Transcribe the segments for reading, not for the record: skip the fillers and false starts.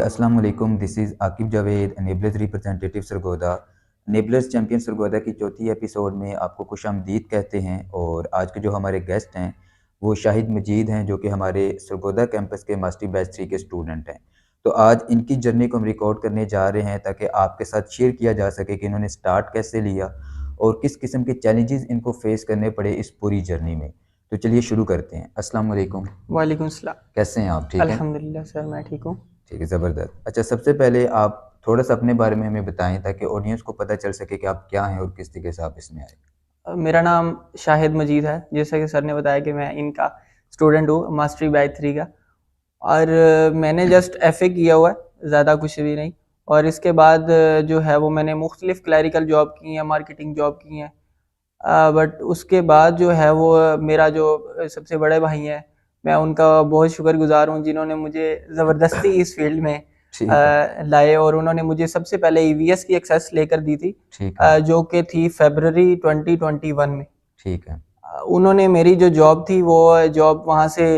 अस्सलाम वालेकुम। This is Aqib Javed, enablers representative Sargodha. Enablers champion Sargodha की चौथी एपिसोड में आपको खुशामदीद कहते हैं। और आज के जो हमारे गेस्ट हैं वो शाहिद मजीद हैं, जो कि हमारे सरगोदा कैंपस के मास्टर बैच 3 के स्टूडेंट हैं। तो आज इनकी जर्नी को हम रिकॉर्ड करने जा रहे हैं ताकि आपके साथ शेयर किया जा सके कि इन्होंने स्टार्ट कैसे लिया और किस किस्म के चैलेंजेस इनको फेस करने पड़े इस पूरी जर्नी में। तो चलिए शुरू करते हैं। अस्सलाम वालेकुम। वालेकुम सलाम। कैसे हैं आप? ठीक हैं? अल्हम्दुलिल्लाह सर, मैं ठीक हूँ। ठीक है, ज़बरदस्त। अच्छा, सबसे पहले आप थोड़ा सा अपने बारे में हमें बताएं ताकि ऑडियंस को पता चल सके कि आप क्या हैं और किस तरीके से आप इसमें आए। मेरा नाम शाहिद मजीद है, जैसा कि सर ने बताया कि मैं इनका स्टूडेंट हूँ, मास्टरी बैच 3 का। और मैंने जस्ट एफए किया हुआ है, ज़्यादा कुछ भी नहीं। और इसके बाद जो है वो मैंने मुख्तलिफ क्लैरिकल जॉब की हैं, मार्केटिंग जॉब की हैं। बट उसके बाद जो है वो मेरा जो सबसे बड़े भाई हैं, मैं उनका बहुत शुक्रगुजार हूँ जिन्होंने मुझे ज़बरदस्ती इस फील्ड में ठीक है। लाए। और उन्होंने मुझे सबसे पहले ईवीएस की एक्सेस लेकर दी थी, ठीक है। जो कि थी फरवरी 2021 में। ठीक है। उन्होंने मेरी जो जॉब थी वो जॉब वहाँ से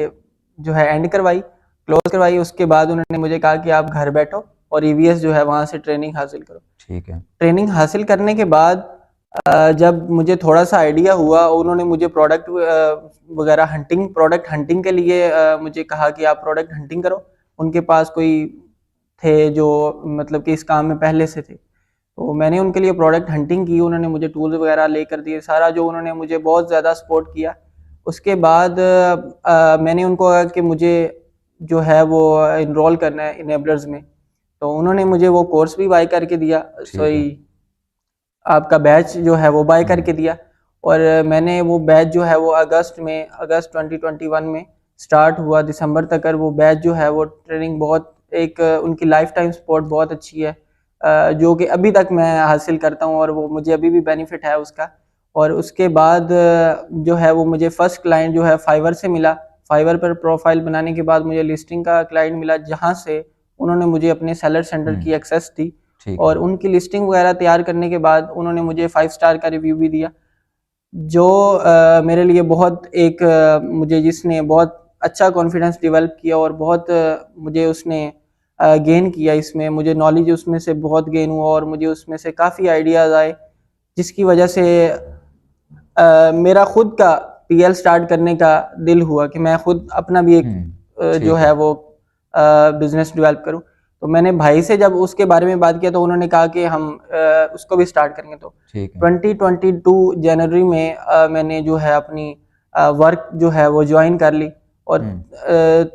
जो है एंड करवाई, क्लोज करवाई। उसके बाद उन्होंने मुझे कहा कि आप घर बैठो और ईवीएस जो है वहाँ से ट्रेनिंग हासिल करो। ठीक है। ट्रेनिंग हासिल करने के बाद जब मुझे थोड़ा सा आइडिया हुआ, उन्होंने मुझे प्रोडक्ट वगैरह प्रोडक्ट हंटिंग के लिए मुझे कहा कि आप प्रोडक्ट हंटिंग करो। उनके पास कोई थे जो मतलब कि इस काम में पहले से थे, तो मैंने उनके लिए प्रोडक्ट हंटिंग की। उन्होंने मुझे टूल्स वगैरह लेकर दिए, सारा जो उन्होंने मुझे बहुत ज़्यादा सपोर्ट किया। उसके बाद मैंने उनको कहा कि मुझे जो है वो इनरोल करना है इनेबलर्स में, तो उन्होंने मुझे वो कोर्स भी बाय करके दिया, ठीक है। आपका बैच जो है वो बाय करके दिया। और मैंने वो बैच जो है वो अगस्त 2021 में स्टार्ट हुआ, दिसंबर तक वो बैच जो है वो ट्रेनिंग बहुत एक उनकी लाइफ टाइम सपोर्ट बहुत अच्छी है, जो कि अभी तक मैं हासिल करता हूँ और वो मुझे अभी भी बेनिफिट है उसका। और उसके बाद जो है वो मुझे फर्स्ट क्लाइंट जो है फाइवर से मिला। फाइवर पर प्रोफाइल बनाने के बाद मुझे लिस्टिंग का क्लाइंट मिला, जहाँ से उन्होंने मुझे अपने सेलर सेंटर की एक्सेस दी। ठीक और है। उनकी लिस्टिंग वगैरह तैयार करने के बाद उन्होंने मुझे 5 स्टार का रिव्यू भी दिया, जो मेरे लिए बहुत एक मुझे जिसने बहुत अच्छा कॉन्फिडेंस डेवलप किया और बहुत मुझे उसने गेन किया। इसमें मुझे नॉलेज उसमें से बहुत गेन हुआ और मुझे उसमें से काफ़ी आइडियाज़ आए, जिसकी वजह से मेरा खुद का पीएल स्टार्ट करने का दिल हुआ कि मैं खुद अपना भी एक जो ठीक है वो बिजनेस डेवलप करूं। तो मैंने भाई से जब उसके बारे में बात किया तो उन्होंने कहा कि हम उसको भी स्टार्ट करेंगे। तो ठीक है। 2022 जनवरी में मैंने जो है अपनी वर्क जो है वो ज्वाइन कर ली। और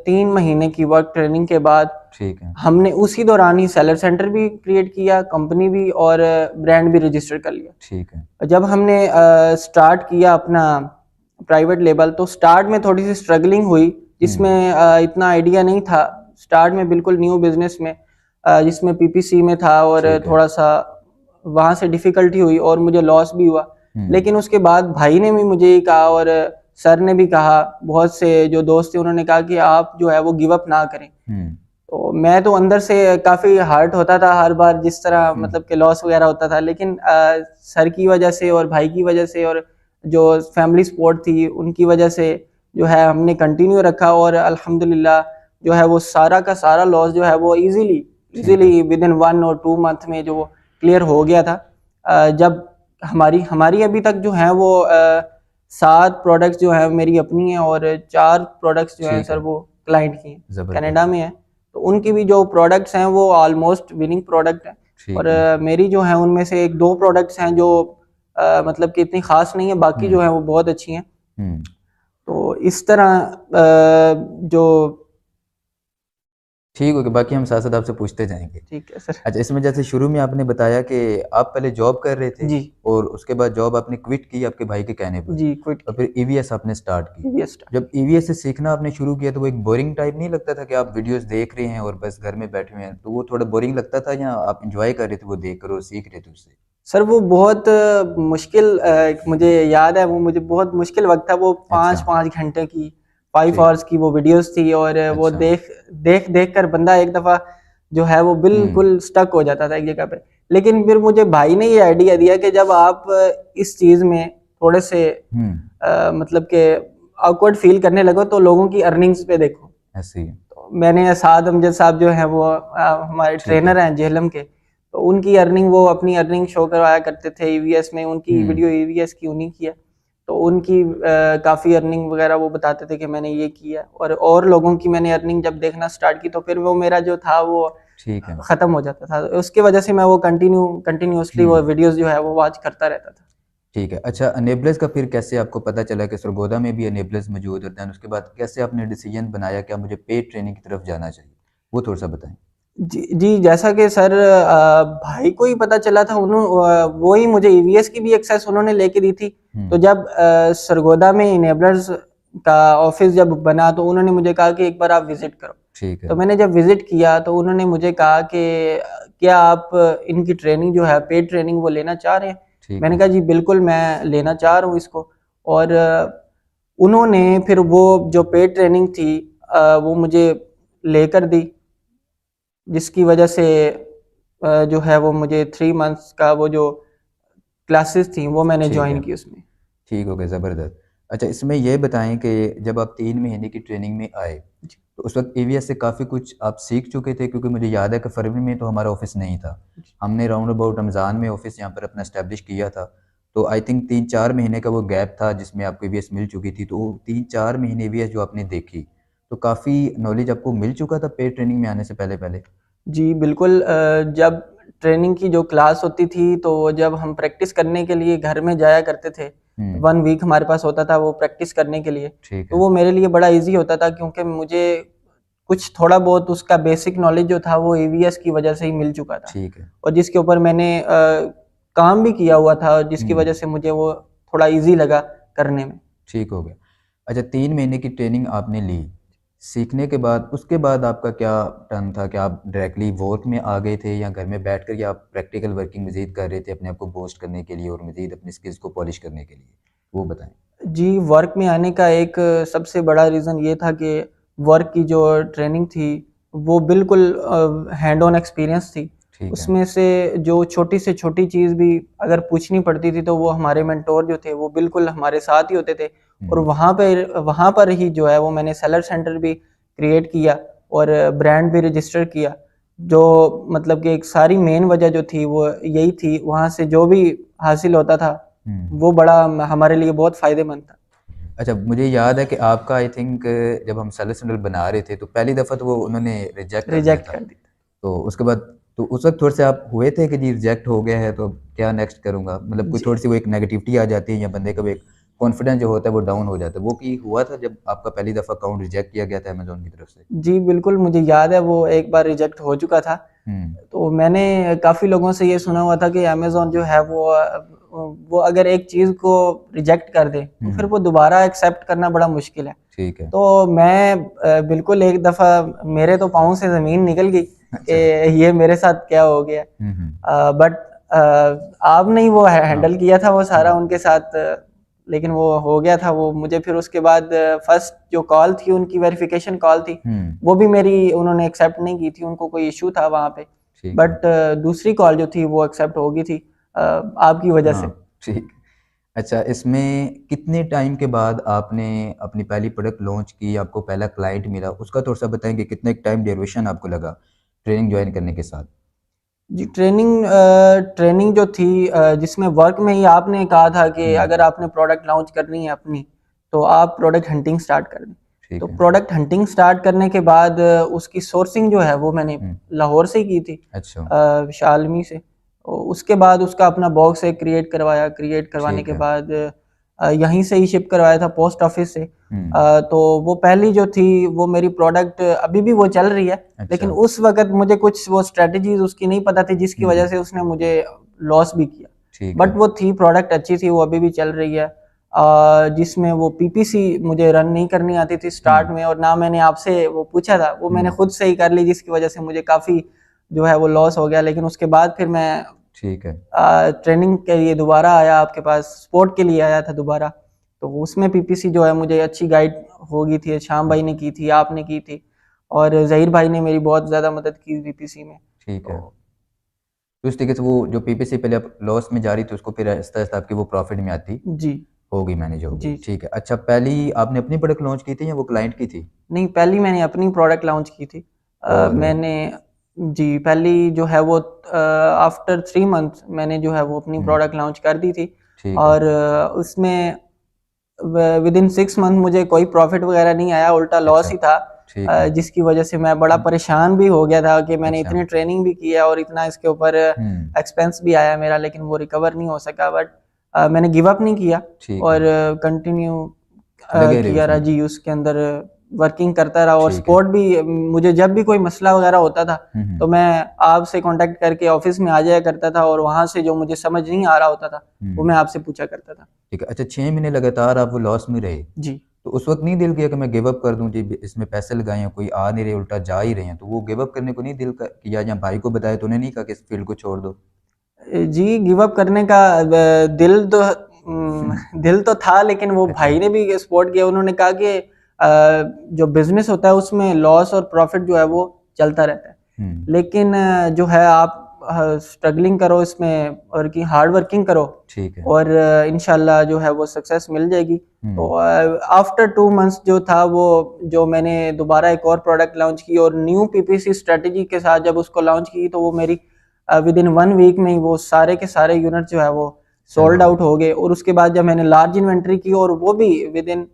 3 महीने की वर्क ट्रेनिंग के बाद ठीक है। हमने उसी दौरान ही सेलर सेंटर भी क्रिएट किया, कंपनी भी, और ब्रांड भी रजिस्टर कर लिया। ठीक है। जब हमने स्टार्ट किया अपना प्राइवेट लेबल, तो स्टार्ट में थोड़ी सी स्ट्रगलिंग हुई, जिसमें इतना आइडिया नहीं था। स्टार्ट में बिल्कुल न्यू बिजनेस में, जिसमें पीपीसी में था और थोड़ा सा वहाँ से डिफिकल्टी हुई और मुझे लॉस भी हुआ। लेकिन उसके बाद भाई ने भी मुझे कहा और सर ने भी कहा, बहुत से जो दोस्त थे उन्होंने कहा कि आप जो है वो गिव अप ना करें। तो मैं तो अंदर से काफ़ी हर्ट होता था हर बार जिस तरह मतलब कि लॉस वगैरह होता था, लेकिन सर की वजह से और भाई की वजह से और जो फैमिली सपोर्ट थी उनकी वजह से जो है हमने कंटिन्यू रखा। और अल्हम्दुलिल्लाह जो है वो सारा का सारा लॉस जो है वो इजीली विद इन 1 और 2 मंथ में जो क्लियर हो गया था। जब हमारी अभी तक जो है वो 7 प्रोडक्ट्स जो है मेरी अपनी है और 4 प्रोडक्ट्स जो है सर वो क्लाइंट की हैं, कनाडा में है। तो उनकी भी जो प्रोडक्ट्स हैं वो ऑलमोस्ट विनिंग प्रोडक्ट हैं। और मेरी जो है उनमें से 1-2 प्रोडक्ट्स हैं जो मतलब कि इतनी खास नहीं है, बाकी जो है वो बहुत अच्छी हैं। तो इस तरह जो ठीक हो गया, बाकी हम साथ साथ आपसे पूछते जाएंगे। ठीक है सर। अच्छा, इसमें जैसे शुरू में आपने बताया कि आप पहले जॉब कर रहे थे जी। और उसके बाद जॉब आपने क्विट की आपके भाई के कहने पर। जी, क्विट और फिर ईवीएस आपने स्टार्ट की। ईवीएस जब ईवीएस से सीखना आपने शुरू किया तो वो एक बोरिंग टाइप नहीं लगता था कि आप वीडियोस देख रहे हैं और बस घर में बैठे हुए हैं? तो वो थोड़ा बोरिंग लगता था या आप इंजॉय कर रहे थे वो देख कर और सीख रहे थे उससे? सर वो बहुत मुश्किल, मुझे याद है वो मुझे बहुत मुश्किल वक्त था। वो 5 घंटे की 5 आवर्स की वो वीडियोस थी और वो देख कर बंदा एक दफ़ा जो है वो बिल्कुल स्टक हो जाता था एक जगह पे। लेकिन फिर मुझे भाई ने ये आइडिया दिया कि जब आप इस चीज़ में थोड़े से मतलब के ऑकवर्ड फील करने लगो तो लोगों की अर्निंग्स पे देखो। ऐसे ही। तो मैंने साद अमजद साहब जो हैं वो हमारे ठीक है। ट्रेनर हैं जेहलम के, तो उनकी अर्निंग, वो अपनी अर्निंग शो करवाया करते थे ईवीएस में, उनकी वीडियो ईवीएस की उन्हीं की है, तो उनकी काफ़ी अर्निंग वगैरह वो बताते थे कि मैंने ये किया, और लोगों की मैंने अर्निंग जब देखना स्टार्ट की तो फिर वो मेरा जो था वो ठीक है। ख़त्म हो जाता था, उसकी वजह से मैं वो कंटिन्यूसली वो वीडियोस जो है वो वॉच करता रहता था। ठीक है। अच्छा, अनेबलर्स का फिर कैसे आपको पता चला कि सरगोदा में भी अनेबलर्स मौजूद होते हैं? उसके बाद कैसे आपने डिसीजन बनाया कि मुझे पेड ट्रेनिंग की तरफ जाना चाहिए? वो थोड़ा-सा बताएँ। जी, जी, जैसा कि सर भाई को ही पता चला था, वो ही मुझे ईवीएस की भी एक्सेस उन्होंने लेके दी थी। तो जब सरगोदा में इनेबलर्स का ऑफिस जब बना तो उन्होंने मुझे कहा कि एक बार आप विजिट करो। ठीक है। तो मैंने जब विजिट किया तो उन्होंने मुझे कहा कि क्या आप इनकी ट्रेनिंग जो है पेड ट्रेनिंग वो लेना चाह रहे हैं? ठीक मैंने है। कहा जी बिल्कुल मैं लेना चाह रहा हूँ इसको। और उन्होंने फिर वो जो पेड ट्रेनिंग थी वो मुझे लेकर दी, जिसकी वजह से जो है वो मुझे 3 मंथ्स का वो जो क्लासेस थी वो मैंने ठीक ज्वाइन है। की उसमें। ठीक हो गया, ज़बरदस्त। अच्छा, इसमें ये बताएँ कि जब आप 3 महीने की ट्रेनिंग में आए, जी, तो उस वक़्त एवीएस से काफ़ी कुछ आप सीख चुके थे? क्योंकि मुझे याद है कि फरवरी में तो हमारा ऑफ़िस नहीं था। जी। हमने राउंड अबाउट रमज़ान में ऑफ़िस यहाँ पर अपना एस्टेब्लिश किया था। तो आई थिंक 3-4 महीने का वो गैप था जिसमें आपको एवीएस मिल चुकी थी। तो वो 3-4 महीने एवीएस जो आपने देखी, तो काफ़ी नॉलेज आपको मिल चुका था पेड ट्रेनिंग में आने से पहले-पहले? जी, बिल्कुल जब ट्रेनिंग की जो क्लास होती थी तो जब हम प्रैक्टिस करने के लिए घर में जाया करते थे, हुँ। 1 वीक हमारे पास होता था वो प्रैक्टिस करने के लिए, ठीक तो है। वो मेरे लिए बड़ा ईज़ी होता था क्योंकि मुझे कुछ थोड़ा बहुत उसका बेसिक नॉलेज जो था वो ईवीएस की वजह से ही मिल चुका था। ठीक है। और जिसके ऊपर मैंने काम भी किया हुआ था, जिसकी हुँ। वजह से मुझे वो थोड़ा ईज़ी लगा करने में। ठीक हो गया। अच्छा, 3 महीने की ट्रेनिंग आपने ली, सीखने के बाद उसके बाद आपका क्या टर्न था? क्या आप डायरेक्टली वर्क में आ गए थे या घर में बैठकर या आप प्रैक्टिकल वर्किंग मज़ीद कर रहे थे अपने आप को बूस्ट करने के लिए और मज़ीद अपनी स्किल्स को पॉलिश करने के लिए? वो बताएँ। जी, वर्क में आने का एक सबसे बड़ा रीज़न ये था कि वर्क की जो ट्रेनिंग थी, वो बिल्कुल हैंड ऑन एक्सपीरियंस थी। ठीक है। उसमें से जो छोटी से छोटी चीज़ भी अगर पूछनी पड़ती थी, तो वो हमारे मेंटोर जो थे, वो बिल्कुल हमारे साथ ही होते थे। और हुँ। वहाँ पर ही जो है वो मैंने सेलर सेंटर भी क्रिएट किया और ब्रांड भी रजिस्टर किया। जो मतलब कि एक सारी मेन वजह जो थी वो यही थी, वहाँ से जो भी हासिल होता था हुँ। वो बड़ा हमारे लिए बहुत फ़ायदेमंद था। अच्छा, मुझे याद है कि आपका आई थिंक जब हम सेलर सिग्नल बना रहे थे तो पहली दफ़ा तो वो उन्होंने रिजेक्ट कर दिया रिजेक्ट था। कर दी। तो उसके बाद तो उस वक़्त थोड़े-से आप हुए थे कि जी रिजेक्ट हो गया है तो अब क्या नेक्स्ट करूँगा? मतलब कोई जी, थोड़ी-सी वो एक नेगेटिविटी आ जाती है या बंदे का वो एक कॉन्फिडेंस जो होता है वो डाउन हो जाता है। वो कि हुआ था जब आपका पहली दफ़ा अकाउंट रिजेक्ट किया गया था अमेज़न की तरफ से? जी, बिल्कुल मुझे याद है वो एक बार रिजेक्ट हो चुका था। हुँ। तो मैंने काफ़ी लोगों से ये सुना हुआ था कि अमेज़न जो है वो अगर एक चीज़ को रिजेक्ट कर दे, तो फिर हुँ। वो दोबारा एक्सेप्ट करना बड़ा मुश्किल है। ठीक है। तो मैं बिल्कुल एक दफ़ा मेरे तो पाँव से ज़मीन निकल गई अच्छा। कि ये मेरे साथ क्या हो गया। हुँ, हुँ। बट आपने ही वो हाँ। हैंडल किया था वो सारा हाँ। उनके साथ, लेकिन वो हो गया था वो। मुझे फिर उसके बाद फर्स्ट जो कॉल थी उनकी वेरिफिकेशन कॉल थी, हुँ। वो भी मेरी उन्होंने एक्सेप्ट नहीं की थी, उनको कोई इश्यू था वहाँ पे। ठीक है। बट दूसरी कॉल जो थी वो एक्सेप्ट हो गई थी आपकी वजह हाँ, से। ठीक। अच्छा, इसमें कितने टाइम के बाद आपने अपनी पहली प्रोडक्ट लॉन्च की, आपको पहला क्लाइंट मिला? उसका थोड़ा-सा बताएँगे कितना एक टाइम ड्यूरेशन आपको लगा ट्रेनिंग जॉइन करने के साथ? जी, ट्रेनिंग जो थी जिसमें वर्क में ही आपने कहा था कि हुँ। अगर आपने प्रोडक्ट लॉन्च करनी है अपनी, तो आप प्रोडक्ट हंटिंग स्टार्ट कर दें। तो ठीक है। प्रोडक्ट हंटिंग स्टार्ट करने के बाद उसकी सोर्सिंग जो है वो मैंने हुँ। लाहौर से ही की थी, अच्छा। शालमी से। उसके बाद उसका अपना बॉक्स एक क्रिएट करवाया, क्रिएट करवाने ठीक के है। बाद यहीं से ही शिप करवाया था पोस्ट ऑफिस से। हुँ। तो वो पहली जो थी वो मेरी प्रोडक्ट अभी भी वो चल रही है, लेकिन अच्छा। उस वक़्त मुझे कुछ वो स्ट्रैटेजीज़ उसकी नहीं पता थी, जिसकी हुँ, वजह हुँ। से उसने मुझे लॉस भी किया। ठीक बट है। वो थी प्रोडक्ट अच्छी थी, वो अभी भी चल रही है। जिसमें वो पीपीसी मुझे रन नहीं करनी आती थी स्टार्ट हुँ। में, और ना मैंने आपसे वो पूछा था, वो मैंने हुँ। खुद से ही कर ली, जिसकी वजह से मुझे काफ़ी जो है वो लॉस हो गया। लेकिन उसके बाद फिर मैं ठीक है। ट्रेनिंग के लिए दोबारा आया आपके पास, सपोर्ट के लिए आया था दोबारा। तो उसमें पीपीसी जो है मुझे अच्छी गाइड हो गई थी, शाम हुँ। भाई ने की थी, आपने की थी, और ज़हीर भाई ने मेरी बहुत ज़्यादा मदद की पीपीसी में। ठीक है। तो तो इस तरीके से वो जो पीपीसी पहले आप लॉस में जा रही थी उसको फिर आहिस्ता-आहिस्ता आपकी वो प्रॉफ़िट में आती जी, होगी, मैनेज होगी, जी। ठीक है। अच्छा, पहली आपने अपनी प्रोडक्ट लॉन्च की थी या वो क्लाइंट की थी? नहीं, पहली मैंने अपनी प्रोडक्ट लॉन्च की थी। और मैंने जी, पहली जो है वो आफ्टर 3 मंथ्स मैंने जो है वो अपनी हम्म, प्रोडक्ट लॉन्च कर दी थी। ठीक है। और उसमें विदिन 6 मंथ मुझे कोई प्रॉफिट वगैरह नहीं आया, उल्टा लॉस अच्छा, ही था। ठीक है। जिसकी वजह से मैं बड़ा परेशान भी हो गया था कि मैंने अच्छा। इतनी ट्रेनिंग भी की है और इतना इसके ऊपर हम्म, एक्सपेंस भी आया मेरा, लेकिन वो रिकवर नहीं हो सका। बट मैंने गिव अप नहीं किया ठीक है। और कंटिन्यू लगे रहे किया रहा उसमें। जी, उसके अंदर वर्किंग करता रहा। और ठीक है। सपोर्ट भी मुझे जब भी कोई मसला वगैरह होता था तो मैं आपसे कांटेक्ट करके ऑफिस में आ जाया करता था, और वहां से जो मुझे समझ नहीं आ रहा होता था वो हम्म, मैं आपसे पूछा करता था। ठीक है। अच्छा, 6 महीने लगातार आप वो लॉस में रहे, जी। तो उस वक्त नहीं दिल किया कि मैं गिव अप कर दूं जी, इसमें पैसे लगाए हैं, कोई आ नहीं रहे, उल्टा जा ही रहे हैं, तो वो गिव अप करने को नहीं किया? या भाई को बताया तो उन्हें नहीं कहा कि इस फील्ड को छोड़ दो? जी, गिव अप करने का दिल तो हम्म, दिल तो था, लेकिन वो अच्छा। भाई ने भी सपोर्ट किया। उन्होंने कहा कि जो बिजनेस होता है उसमें लॉस और प्रॉफिट जो है वो चलता रहता है, हम्म, लेकिन जो है आप स्ट्रगलिंग करो इसमें और की हार्ड वर्किंग करो, ठीक है। और इंशाल्लाह जो है वो सक्सेस मिल जाएगी। तो हम्म, आफ्टर 2 मंथ्स जो था वो, जो मैंने दोबारा एक और प्रोडक्ट लॉन्च की और न्यू पीपीसी स्ट्रेटेजी के साथ जब उसको लॉन्च की, तो वो मेरी विद इन 1 वीक में ही वो सारे के सारे यूनिट जो है वो सेल सोल्ड हो गए। आउट हो गए। और उसके बाद जब मैंने लार्ज इन्वेंट्री की, और वो भी विद इन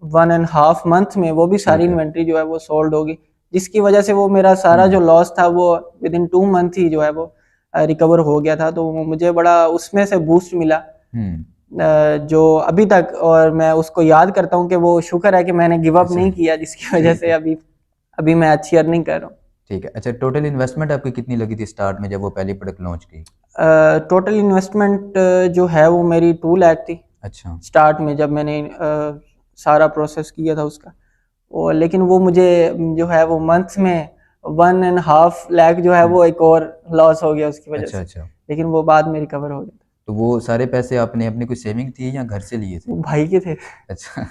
1.5 मंथ में वो भी सारी ठीक है। इन्वेंट्री जो है वो सोल्ड होगी, जिसकी वजह से वो मेरा सारा जो हम्म, लॉस था वो विद इन 2 मंथ ही जो है वो रिकवर हो गया था। तो मुझे बड़ा उसमें से बूस्ट मिला, हम्म, जो अभी तक, और मैं उसको याद करता हूँ कि वो शुक्र है कि मैंने गिव अप अच्छा, नहीं किया, जिसकी वजह ठीक से है। अभी अभी मैं अच्छी अर्निंग कर रहा हूँ। ठीक है। अच्छा, टोटल इन्वेस्टमेंट आपकी कितनी लगी थी स्टार्ट में जब वो पहली प्रोडक्ट लॉन्च की? टोटल इन्वेस्टमेंट जो है वो मेरी 2 लाख थी अच्छा। स्टार्ट में, जब मैंने सारा प्रोसेस किया था उसका। और लेकिन वो मुझे जो है वो मंथ में 1.5 लाख जो है हम्म, वो एक और लॉस हो गया उसकी वजह अच्छा, से, अच्छा। लेकिन वो बाद में रिकवर हो गया। तो वो सारे पैसे आपने अपनी कोई सेविंग थी या घर से लिए थे? वो भाई के थे। अच्छा।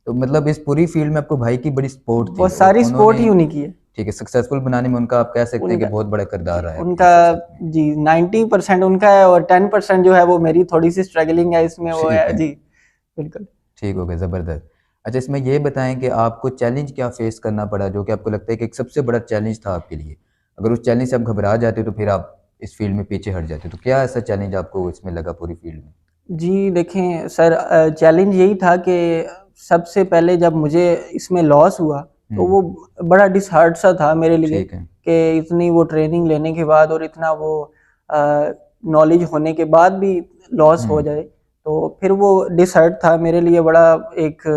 तो मतलब इस पूरी फील्ड में आपको भाई की बड़ी सपोर्ट वो थी और सारी सपोर्ट उन्होंने, ही उन्हीं की है। ठीक है, सक्सेसफुल बनाने में उनका आप कह सकते हैं कि उनका बहुत बड़ा किरदार जी, रहा है आपके उनका सक्सेस में। जी 90% उनका है, और 10% जो है वो मेरी थोड़ी सी स्ट्रगलिंग है इसमें, वो ठीक है है। जी। बिल्कुल। ठीक हो गया, ज़बरदस्त। अच्छा, इसमें ये बताएं कि आपको चैलेंज क्या फेस करना पड़ा जो कि आपको लगता है कि एक सबसे बड़ा चैलेंज था आपके लिए? अगर उस चैलेंज से आप घबरा जाते तो फिर आप इस फील्ड में पीछे हट जाते, तो क्या ऐसा चैलेंज आपको इसमें लगा पूरी फील्ड में? जी देखें सर, चैलेंज यही था कि सबसे पहले जब मुझे इसमें लॉस हुआ तो हम्म, वो बड़ा डिसहार्ट सा था मेरे लिए, ठीक है। कि इतनी वो ट्रेनिंग लेने के बाद और इतना वो नॉलेज होने के बाद भी लॉस हो हम्म, जाए, तो फिर वो डिसहार्ट था मेरे लिए। बड़ा एक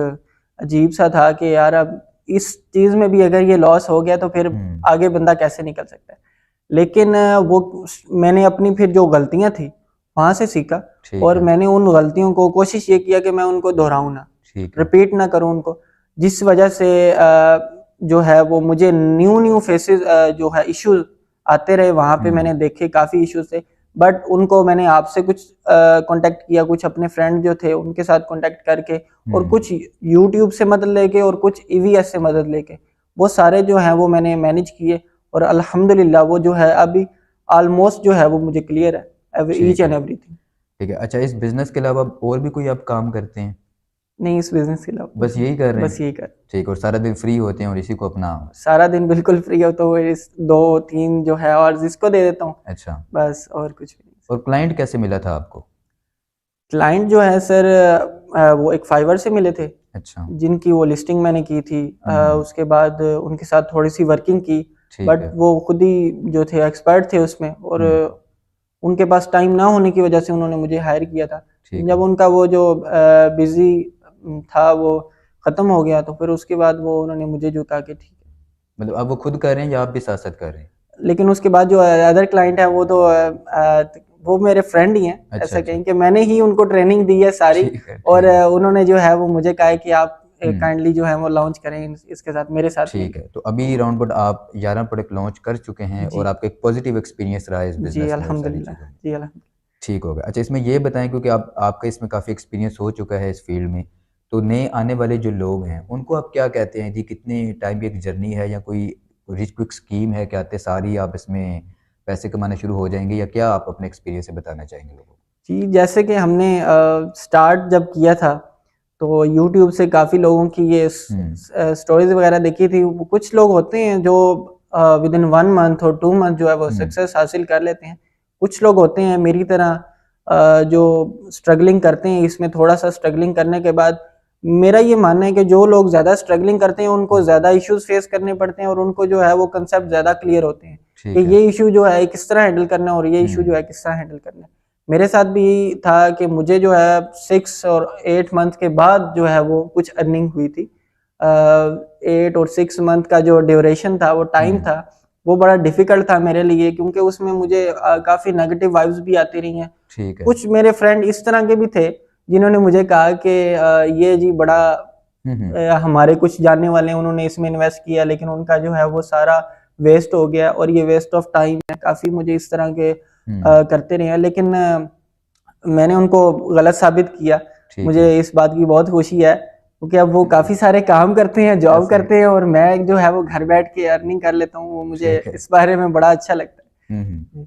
अजीब सा था कि यार अब इस चीज़ में भी अगर ये लॉस हो गया तो फिर हम्म, आगे बंदा कैसे निकल सकता है। लेकिन वो मैंने अपनी फिर जो गलतियां थी वहां से सीखा, ठीक और है। मैंने उन गलतियों को कोशिश ये किया कि मैं उनको दोहराऊं ना, ठीक है। रिपीट ना करूं उनको, जिस वजह से जो है वो मुझे न्यू न्यू फेसेस जो है इश्यूज आते रहे। वहां पे हम्म, मैंने देखे काफी इश्यूज थे, बट उनको मैंने आपसे कुछ कांटेक्ट किया, कुछ अपने फ्रेंड जो थे उनके साथ कांटेक्ट करके, और हम्म, कुछ यूट्यूब से मदद लेके, और कुछ ईवीएस से मदद लेके, वो सारे जो हैं वो मैंने मैनेज किए। और अल्हम्दुलिल्लाह वो जो है अभी ऑलमोस्ट जो है वो मुझे क्लियर है ईच ठीक एंड है। एवरीथिंग। ठीक है। अच्छा, इस बिजनेस के अलावा और भी कोई आप काम करते हैं? नहीं, इस बिजनेस के अलावा बस कुछ नहीं, यही कर रहे बस हैं? यही कर। ठीक, और सारा दिन फ्री होते हैं और इसी को अपना। सारा दिन बिल्कुल फ्री हो तो वो इस 2-3 जो है और जिसको दे देता हूँ, अच्छा। बस, और कुछ भी नहीं। और क्लाइंट कैसे मिला था आपको? क्लाइंट जो है सर, वो एक फाइवर से मिले थे, अच्छा। जिनकी वो लिस्टिंग मैंने की थी। हम्म, उसके बाद उनके साथ थोड़ी सी वर्किंग की, ठीक बट है। वो खुद ही जो थे एक्सपर्ट थे उसमें, और हम्म, उनके पास टाइम ना होने की वजह से उन्होंने मुझे हायर किया था। ठीक जब है। उनका वो जो बिजी था वो ख़त्म हो गया, तो फिर उसके बाद वो उन्होंने मुझे जो कहा कि ठीक है। मतलब अब वो खुद कर रहे हैं या आप भी साथ साथ कर रहे हैं? लेकिन उसके बाद जो अदर क्लाइंट है वो तो वो मेरे फ्रेंड ही हैं, अच्छा, ऐसा अच्छा। कहें कि मैंने ही उनको ट्रेनिंग दी है सारी। ठीक है, और ठीक है। उन्होंने जो है वो मुझे कहा है कि आप हम्म, काइंडली जो है वो लॉन्च करें इसके साथ मेरे साथ ठीक मिलके। है। तो अभी तो राउंड अबाउट आप 11 प्रोडक्ट लॉन्च कर चुके हैं और जी, आपका एक पॉजिटिव एक्सपीरियंस रहा है इस जी बिजनेस में और सारी अल्हम्दुलिल्लाह, चीज़ों में। जी अल्हम्दुलिल्लाह। ठीक हो गया। अच्छा, इसमें ये बताएं, क्योंकि आप आपका इसमें काफ़ी एक्सपीरियंस हो चुका है इस फील्ड में, तो नए आने वाले जो लोग हैं उनको आप क्या कहते हैं जी, कितने टाइम की एक जर्नी है या कोई रिच क्विक स्कीम है, क्या आते सारी आप इसमें पैसे कमाना शुरू हो जाएंगे, या क्या आप अपने एक्सपीरियंस से बताना चाहेंगे लोगों को? जी, जैसे कि हमने स्टार्ट जब किया था, तो यूट्यूब से काफ़ी लोगों की ये स्टोरीज़ वगैरह देखी थी। वो कुछ लोग होते हैं जो विदिन 1 मंथ और 2 मंथ जो है वो हम्म। सक्सेस हासिल कर लेते हैं। कुछ लोग होते हैं मेरी तरह जो स्ट्रगलिंग करते हैं, इसमें थोड़ा-सा स्ट्रगलिंग करने के बाद मेरा ये मानना है कि जो लोग ज़्यादा स्ट्रगलिंग करते हैं, उनको ज़्यादा इश्यूज़ फेस करने पड़ते हैं और उनको जो है वो कांसेप्ट ज़्यादा क्लियर होते हैं, कि ठीक है। ये इश्यू जो है किस तरह हैंडल करना है और ये इश्यू जो है किस तरह हैंडल करना है। मेरे साथ भी यही था कि मुझे जो है 6 और 8 मंथ के बाद जो है वो कुछ अर्निंग हुई थी। 8 और 6 मंथ का जो ड्यूरेशन था, वो टाइम हम्म। था, वो बड़ा डिफ़िकल्ट था मेरे लिए, क्योंकि उसमें मुझे काफ़ी नेगेटिव वाइब्स भी आती रही हैं। ठीक है। कुछ मेरे फ्रेंड इस तरह के भी थे, जिन्होंने मुझे कहा कि ये जी बड़ा हम्म। हमारे कुछ जानने वाले हैं, उन्होंने इसमें इन्वेस्ट किया, लेकिन उनका जो है वो सारा वेस्ट हो गया और ये वेस्ट ऑफ टाइम है। काफ़ी मुझे इस तरह के हम्म। करते रहे हैं, लेकिन मैंने उनको गलत साबित किया। ठीक है। मुझे इस बात की बहुत खुशी है, क्योंकि अब वो काफ़ी सारे काम करते हैं, जॉब ऐसे। करते हैं और मैं जो है वो घर बैठ के अर्निंग कर लेता हूँ। वो मुझे ठीक है। इस बारे में बड़ा अच्छा लगता हम्म। है।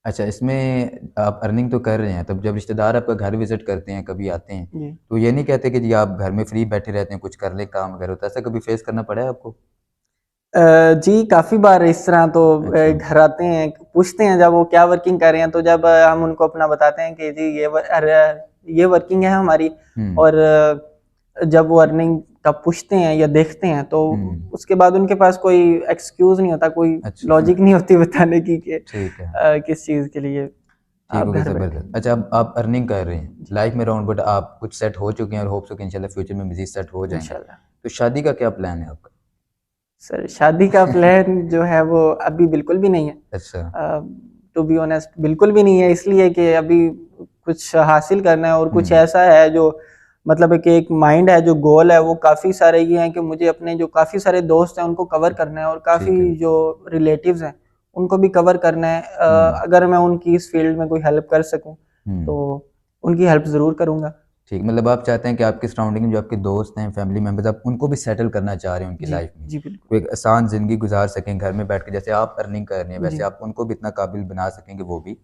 अच्छा, इसमें आप अर्निंग तो कर रहे हैं, तब जब रिश्तेदार आपका घर विजिट करते हैं, कभी आते हैं, जी। तो ये नहीं कहते कि जी आप घर में फ्री बैठे रहते हैं, कुछ कर ले काम वगैरह, तो ऐसा कभी फेस करना पड़ा है आपको? जी, काफ़ी बार इस तरह तो अच्छा। घर आते हैं, पूछते हैं जब वो क्या वर्किंग कर रहे हैं, तो जब हम उनको अपना बताते हैं कि जी ये वर्किंग है हमारी, हम्म। और जब वो अर्निंग का पूछते हैं या देखते हैं, तो हम्म। उसके बाद उनके पास कोई एक्सक्यूज़ नहीं होता, कोई अच्छा। लॉजिक नहीं होती बताने की कि ठीक है। किस चीज़ के लिए ठीक आप हो गया, घर बैठे ज़बरदस्त। अच्छा, अब आप अर्निंग कर रहे हैं, जी, लाइफ में राउंड बट आप कुछ सेट हो चुके हैं और होप्स हो कि इंशाल्लाह फ्यूचर में मज़ीद सेट हो जाएँगे। इंशाल्लाह। तो शादी का क्या प्लान है आपका? सर, शादी का प्लान जो है वो अभी बिल्कुल भी नहीं है। अच्छा। टू बी ऑनेस्ट बिल्कुल भी नहीं है, इसलिए कि अभी कुछ हासिल करना है और कुछ हुँ। ऐसा है जो मतलब कि एक माइंड है, जो गोल है, वो काफ़ी सारे ये हैं कि मुझे अपने जो काफ़ी सारे दोस्त हैं उनको कवर करना है और ठीक है। काफ़ी जो रिलेटिव्स हैं उनको भी कवर करना है। हुँ। अगर मैं उनकी इस फील्ड में कोई हेल्प कर सकूँ हुँ। तो उनकी हेल्प ज़रूर करूँगा। ठीक, मतलब आप चाहते हैं कि आपकी सराउंडिंग में जो आपके दोस्त हैं, फैमिली मेंबर्स, आप उनको भी सेटल करना चाह रहे हैं उनकी जी, लाइफ में। जी बिल्कुल। वो एक आसान ज़िंदगी गुज़ार सकें घर में बैठ के, जैसे आप अर्निंग कर रहे हैं, वैसे जी, आप उनको भी इतना काबिल बना सकें कि वो भी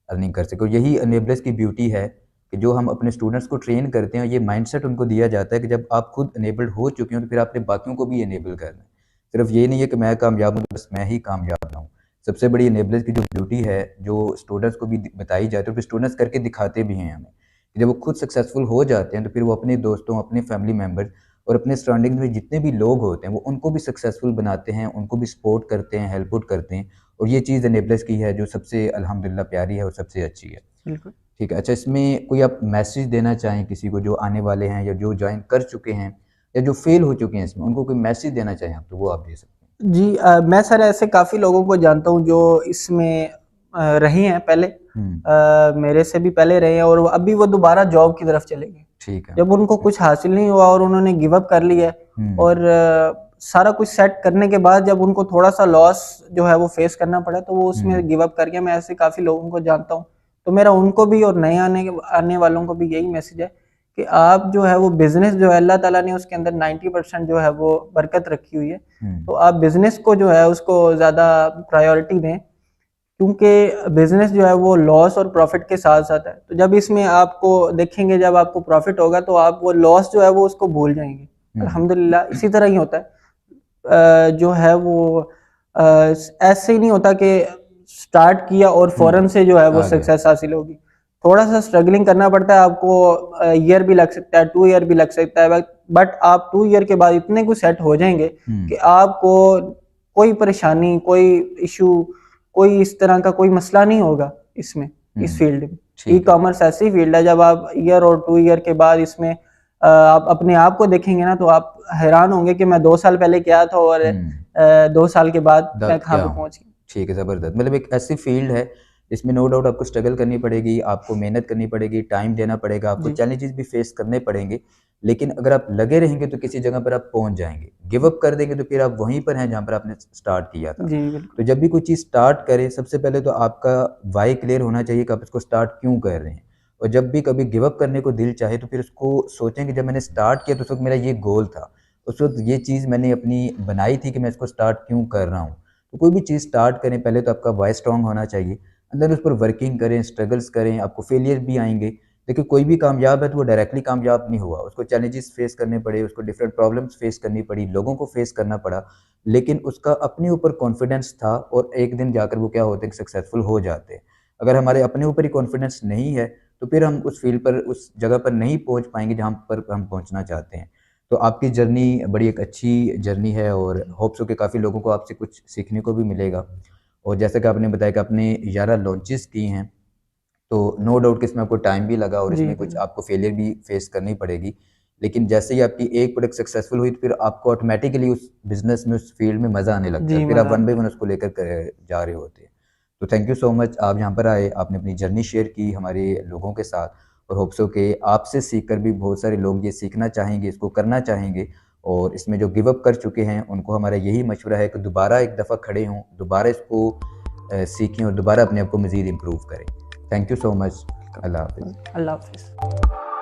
अर्निंग कर सकें। और यही एनेबलर्स की ब्यूटी है कि जो हम अपने स्टूडेंट्स को ट्रेन करते हैं, ये माइंडसेट उनको दिया जाता है कि जब आप खुद एनेबल्ड हो चुके हो, तो फिर आपने बाकियों को भी एनेबल करना है। सिर्फ ये नहीं है कि मैं कामयाब हूँ, बस मैं ही कामयाब ना हूँ। सबसे बड़ी एनेबलर्स की जो ब्यूटी है, जो स्टूडेंट्स को भी बताई जाती है और फिर स्टूडेंट्स करके दिखाते भी हैं हमें। जब वो खुद सक्सेसफुल हो जाते हैं, तो फिर वो अपने दोस्तों, अपने फैमिली मेंबर्स और अपने सराउंडिंग में जितने भी लोग होते हैं, वो उनको भी सक्सेसफुल बनाते हैं, उनको भी सपोर्ट करते हैं, हेल्प आउट करते हैं। और ये चीज़ एनेबलर्स की है, जो सबसे अल्हम्दुलिल्लाह प्यारी है और सबसे अच्छी है। बिल्कुल। ठीक है। अच्छा, इसमें कोई आप मैसेज देना चाहें किसी को जो आने वाले हैं या जो जॉइन कर चुके हैं या जो फेल हो चुके हैं इसमें, उनको कोई मैसेज देना चाहें आप, तो वो आप दे सकते हैं? जी, मैं सर ऐसे काफ़ी लोगों को जानता हूँ जो इसमें रहे हैं पहले, हुँ। मेरे से भी पहले रहे हैं और अभी वो दोबारा जॉब की तरफ चले गए। ठीक है। जब उनको कुछ हासिल नहीं हुआ और उन्होंने गिव अप कर लिया है हुँ। और सारा कुछ सेट करने के बाद जब उनको थोड़ा-सा लॉस जो है वो फेस करना पड़ा, तो वो हुँ। उसमें गिव अप कर गए। मैं ऐसे काफ़ी लोगों को जानता हूँ। तो मेरा उनको भी और नए आने वालों को भी यही मैसेज है कि आप जो है वो बिज़नेस जो है, अल्लाह ताला ने उसके अंदर 90% जो है वो बरकत रखी हुई है। हुँ। तो आप बिज़नेस को जो है उसको ज़्यादा प्रायोरिटी दें, क्योंकि बिज़नेस जो है वो लॉस और प्रॉफ़िट के साथ-साथ है। तो जब इसमें आपको देखेंगे, जब आपको प्रॉफ़िट होगा तो आप वो लॉस जो है वो उसको भूल जाएँगे। हुँ। अल्हम्दुलिल्लाह इसी तरह ही होता है। जो है वो ऐसे ही नहीं होता कि स्टार्ट किया और फ़ौरन हुँ। से जो है वो आ गया। सक्सेस हासिल होगी। थोड़ा-सा स्ट्रगलिंग करना पड़ता है आपको, ईयर भी लग सकता है, 2 ईयर भी लग सकता है, बट आप 2 ईयर के बाद इतने कुछ सेट हो जाएँगे हुँ। कि आपको कोई परेशानी, कोई इश्यू, कोई इस तरह का कोई मसला नहीं होगा इसमें, इस हुँ। फील्ड में। ठीक है। ई-कॉमर्स ऐसी फील्ड है, जब आप ईयर और 2 ईयर के बाद इसमें आप अपने आप को देखेंगे ना, तो आप हैरान होंगे कि मैं 2 साल पहले क्या था और हुँ। 2 साल के बाद द मैं कहाँ क्या पे हूँ? पहुँच गया। ठीक है, ज़बरदस्त। मतलब एक ऐसी फ़ील्ड है, जिसमें नो डाउट आपको स्ट्रगल करनी पड़ेगी, आपको मेहनत करनी पड़ेगी, टाइम देना पड़ेगा, आपको जी, चैलेंजेस भी फेस करने पड़ेंगे। लेकिन अगर आप लगे रहेंगे, तो किसी जगह पर आप पहुँच जाएँगे। गिव अप कर देंगे, तो फिर आप वहीं पर हैं, जहाँ पर आपने स्टार्ट किया था। जी, बिल्कुल। तो जब भी कोई चीज़ स्टार्ट करें, सबसे पहले तो आपका व्हाय क्लियर होना चाहिए कि आप इसको स्टार्ट क्यों कर रहे हैं। और जब भी कभी गिव अप करने को दिल चाहे, तो फिर उसको सोचें कि जब मैंने स्टार्ट किया, तो उस वक़्त मेरा ये गोल था। उस वक़्त ये चीज़ मैंने अपनी बनाई थी कि मैं इसको स्टार्ट क्यों कर रहा हूँ। तो कोई भी चीज़ स्टार्ट करें, पहले तो आपका व्हाय स्ट्रॉन्ग होना चाहिए। अंदर उस पर वर्किंग करें, स्ट्रगल्स करें, आपको फेलियर भी आएंगे। देखिए कोई भी कामयाब है तो वो डायरेक्टली कामयाब नहीं हुआ, उसको चैलेंजेस फेस करने पड़े, उसको डिफरेंट प्रॉब्लम्स फेस करनी पड़ी, लोगों को फेस करना पड़ा, लेकिन उसका अपने ऊपर कॉन्फिडेंस था और एक दिन जाकर वो क्या होते हैं कि सक्सेसफुल हो जाते हैं। अगर हमारे अपने ऊपर ही कॉन्फिडेंस नहीं है तो फिर हम उस फील्ड पर, उस जगह पर नहीं पहुंच पाएंगे जहां पर हम पहुंचना चाहते हैं। तो आपकी जर्नी बड़ी एक अच्छी जर्नी है और होप्स हो कि काफ़ी लोगों को आपसे कुछ सीखने को भी मिलेगा। और जैसा कि आपने बताया कि आपने 11 लॉन्चेस की हैं, तो नो डाउट कि इसमें आपको टाइम भी लगा और जी इसमें जी कुछ आपको फेलियर भी फेस करनी पड़ेगी। लेकिन जैसे ही आपकी एक प्रोडक्ट सक्सेसफुल हुई तो फिर आपको ऑटोमेटिकली उस बिज़नेस में, उस फील्ड में मज़ा आने लगता है। जी, फिर आप मज़ा वन बाय आता वन है। उसको लेकर जा रहे होते हैं। तो थैंक यू सो मच, आप यहाँ पर आए, आपने अपनी जर्नी शेयर की हमारे लोगों के साथ और होप्स हो कि आपसे सीखकर भी बहुत सारे लोग ये सीखना चाहेंगे, इसको करना चाहेंगे और इसमें जो गिव अप कर चुके हैं उनको हमारा यही मशवरा है कि दोबारा एक दफ़ा खड़े हों, दोबारा इसको सीखें और दोबारा अपने आप को मज़ीद इम्प्रूव करें। Thank you so much. Allah हाफ़िज़। अल्लाह हाफ़िज़।